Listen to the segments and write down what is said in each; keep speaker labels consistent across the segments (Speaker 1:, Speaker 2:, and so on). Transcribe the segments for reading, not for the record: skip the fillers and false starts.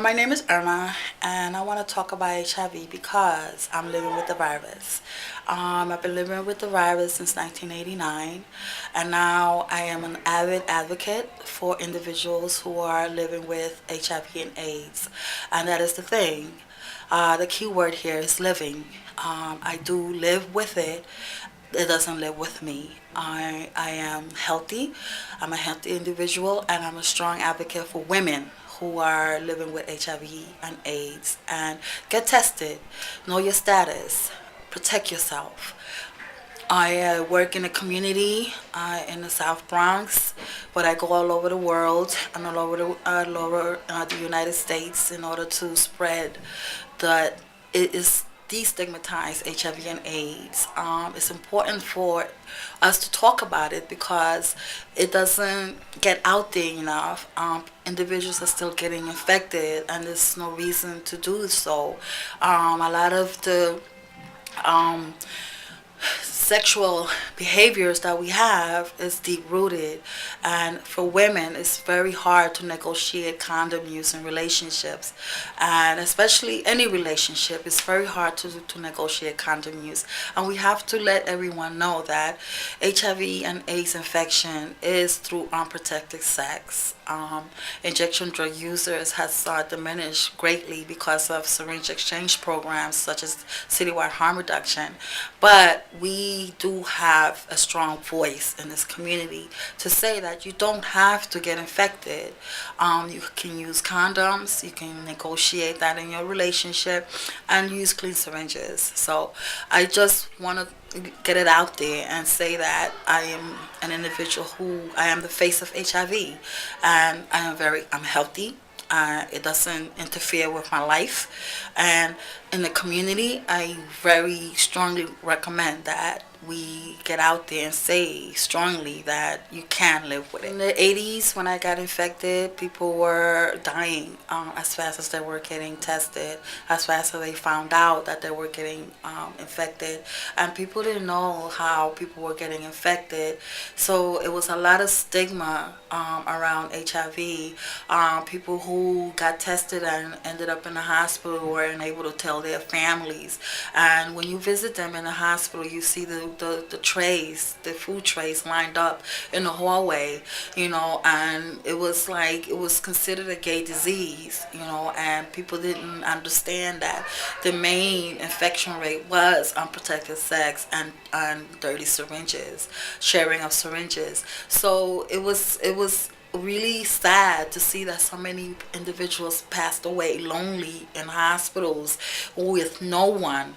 Speaker 1: My name is Irma, and I want to talk about HIV because I'm living with the virus. I've been living with the virus since 1989, and now I am an avid advocate for individuals who are living with HIV and AIDS. And that is the thing. The key word here is living. I do live with it. It doesn't live with me. I am healthy. I'm a healthy individual, and I'm a strong advocate for women who are living with HIV and AIDS. And get tested. Know your status. Protect yourself. I work in a community in the South Bronx, but I go all over the world and all over the United States in order to spread that it is destigmatize HIV and AIDS. It's important for us to talk about it because it doesn't get out there enough. Individuals are still getting infected, and there's no reason to do so. A lot of the um, sexual behaviors that we have is deep rooted, and for women it's very hard to negotiate condom use in relationships, and especially any relationship it's very hard to negotiate condom use. And we have to let everyone know that HIV and AIDS infection is through unprotected sex. Injection drug users has diminished greatly because of syringe exchange programs such as citywide harm reduction, but we do have a strong voice in this community to say that you don't have to get infected. You can use condoms, you can negotiate that in your relationship, and use clean syringes. So I just want to get it out there and say that I am an individual who I am the face of HIV, and I'm healthy. It doesn't interfere with my life, and in the community, I very strongly recommend that we get out there and say strongly that you can live with it. In the 80s, when I got infected, people were dying as fast as they were getting tested, as fast as they found out that they were getting infected. And people didn't know how people were getting infected. So it was a lot of stigma around HIV. People who got tested and ended up in the hospital weren't able to tell their families. And when you visit them in the hospital, you see the trays, the food trays lined up in the hallway, and it was like it was considered a gay disease, and people didn't understand that the main infection rate was unprotected sex and dirty syringes, sharing of syringes. So it was really sad to see that so many individuals passed away lonely in hospitals with no one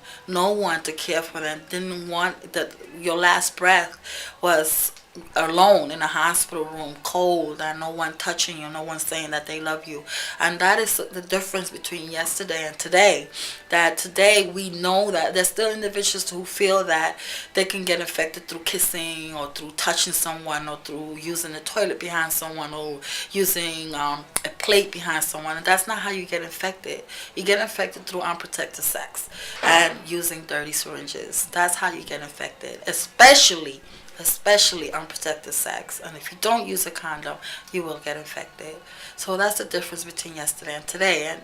Speaker 1: to care for them. Didn't want that your last breath was alone in a hospital room, cold, and no one touching you, no one saying that they love you. And that is the difference between yesterday and today. That today we know that there's still individuals who feel that they can get infected through kissing or through touching someone or through using the toilet behind someone or using a plate behind someone. And that's not how you get infected. You get infected through unprotected sex and using dirty syringes. That's how you get infected, especially unprotected sex. And if you don't use a condom, you will get infected. So that's the difference between yesterday and today.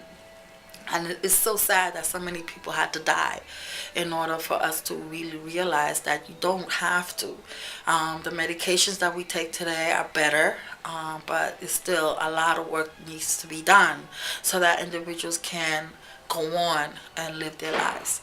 Speaker 1: And it's so sad that so many people had to die in order for us to really realize that you don't have to. The medications that we take today are better, but it's still a lot of work needs to be done so that individuals can go on and live their lives.